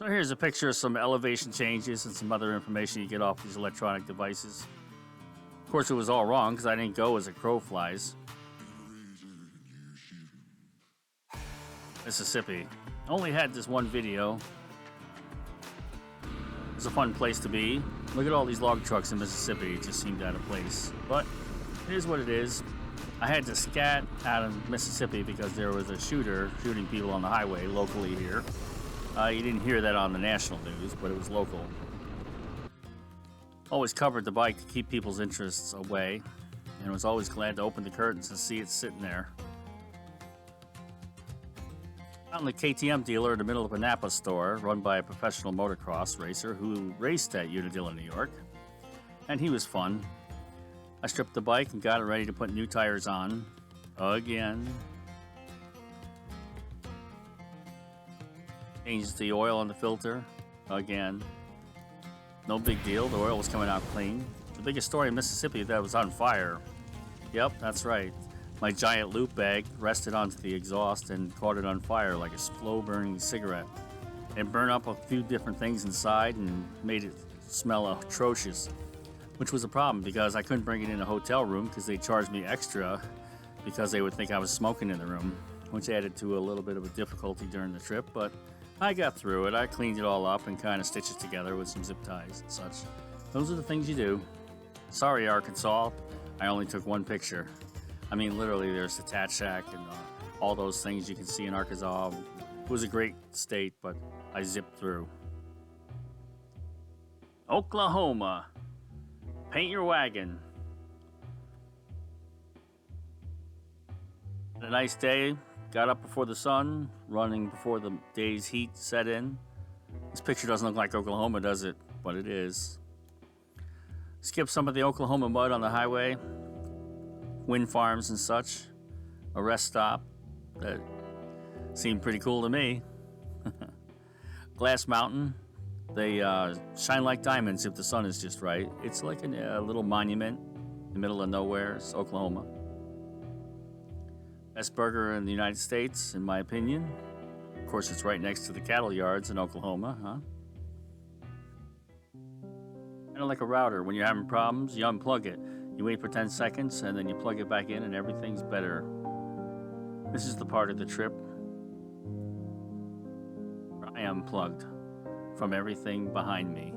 So here's a picture of some elevation changes and some other information you get off these electronic devices. Of course, it was all wrong because I didn't go as a crow flies. Mississippi. Only had this one video. It's a fun place to be. Look at all these log trucks in Mississippi. It just seemed out of place. But here's what it is. I had to scat out of Mississippi because there was a shooter shooting people on the highway locally here. You didn't hear that on the national news, but it was local. Always covered the bike to keep people's interests away, and was always glad to open the curtains and see it sitting there. Found the KTM dealer in the middle of a Napa store run by a professional motocross racer who raced at Unadilla, New York, and he was fun. I stripped the bike and got it ready to put new tires on again. Changed the oil on the filter again. No big deal, the oil was coming out clean. The biggest story in Mississippi that was on fire. Yep, that's right. My giant loop bag rested onto the exhaust and caught it on fire like a slow-burning cigarette. It burned up a few different things inside and made it smell atrocious, which was a problem because I couldn't bring it in a hotel room because they charged me extra because they would think I was smoking in the room, which added to a little bit of a difficulty during the trip, but I got through it. I cleaned it all up and kind of stitched it together with some zip ties and such. Those are the things you do. Sorry, Arkansas. I only took one picture. I mean, literally, there's the Tat Shack and all those things you can see in Arkansas. It was a great state, but I zipped through. Oklahoma. Paint your wagon. A nice day. Got up before the sun, running before the day's heat set in. This picture doesn't look like Oklahoma, does it? But it is. Skip some of the Oklahoma mud on the highway, wind farms and such. A rest stop that seemed pretty cool to me. Glass Mountain. They shine like diamonds if the sun is just right. It's like a little monument in the middle of nowhere. It's Oklahoma. Best burger in the United States, in my opinion. Of course, it's right next to the cattle yards in Oklahoma, huh? Kind of like a router. When you're having problems, you unplug it. You wait for 10 seconds, and then you plug it back in, and everything's better. This is the part of the trip where I unplugged from everything behind me.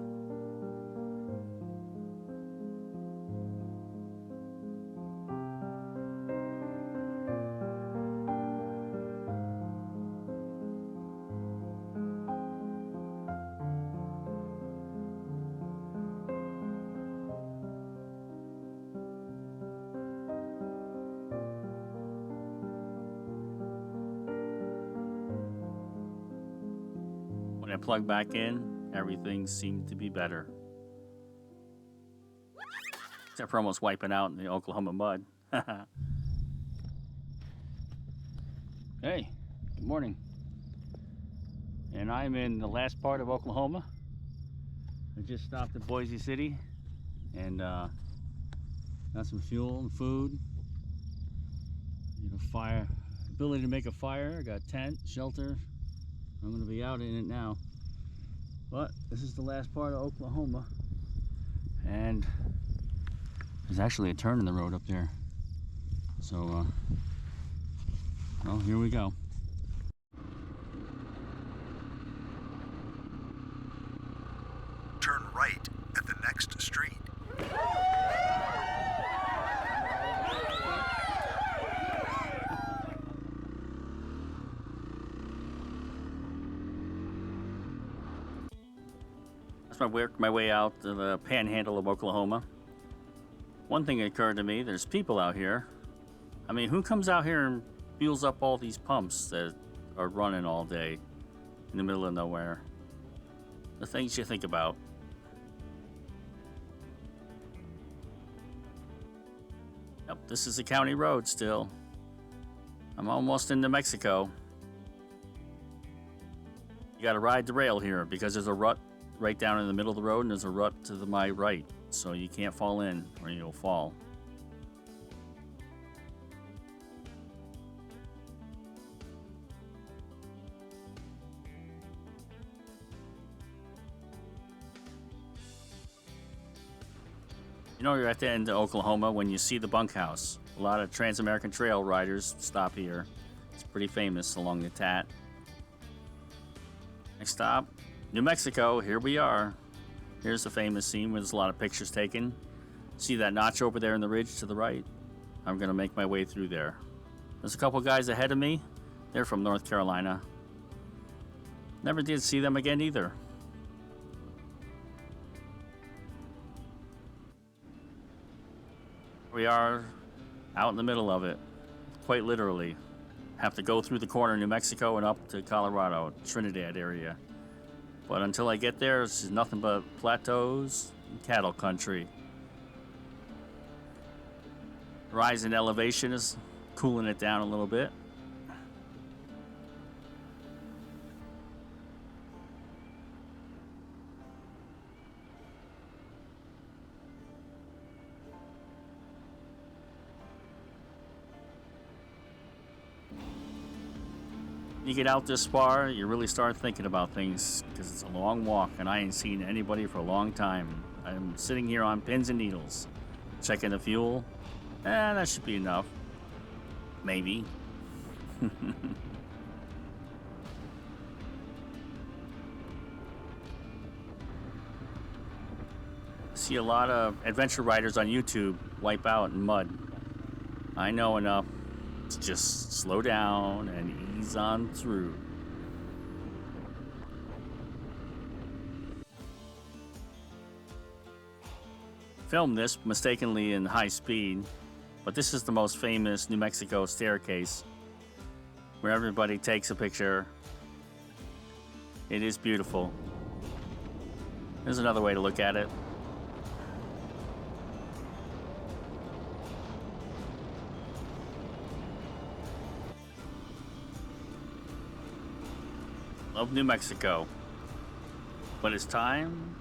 When I plugged back in, everything seemed to be better. Except for almost wiping out in the Oklahoma mud. Hey, good morning. And I'm in the last part of Oklahoma. I just stopped at Boise City and got some fuel and food. Fire, ability to make a fire. I got tent, shelter. I'm going to be out in it now. But this is the last part of Oklahoma. And there's actually a turn in the road up there. So, well, here we go. Turn right at the next street. I worked my way out to the panhandle of Oklahoma. One thing occurred to me, there's people out here. I mean, who comes out here and fuels up all these pumps that are running all day in the middle of nowhere? The things you think about. Yep, this is a county road still. I'm almost into Mexico. You gotta ride the rail here because there's a rut right down in the middle of the road, and there's a rut to my right, so you can't fall in or you'll fall. You know, you're at the end of Oklahoma when you see the bunkhouse. A lot of Trans-American Trail riders stop here. It's pretty famous along the Tat. Next stop, New Mexico. Here we are. Here's the famous scene where there's a lot of pictures taken. See that notch over there in the ridge to the right? I'm gonna make my way through there. There's a couple guys ahead of me. They're from North Carolina. Never did see them again either. We are out in the middle of it, quite literally. Have to go through the corner of New Mexico and up to Colorado, Trinidad area. But until I get there, it's nothing but plateaus and cattle country. Rise in elevation is cooling it down a little bit. You get out this far, you really start thinking about things because it's a long walk and I ain't seen anybody for a long time. I'm sitting here on pins and needles, checking the fuel. That should be enough. Maybe. See a lot of adventure riders on YouTube wipe out in mud. I know enough to just slow down and ease on through. Filmed this mistakenly in high speed, but this is the most famous New Mexico staircase where everybody takes a picture. It is beautiful. There's another way to look at it. Love New Mexico. But it's time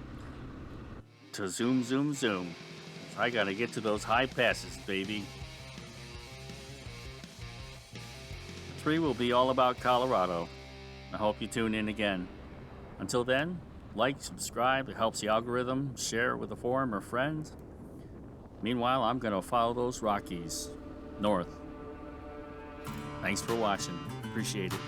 to zoom, zoom, zoom. I gotta get to those high passes, baby. 3 will be all about Colorado. I hope you tune in again. Until then, like, subscribe. It helps the algorithm. Share it with a forum or friend. Meanwhile, I'm gonna follow those Rockies north. Thanks for watching. Appreciate it.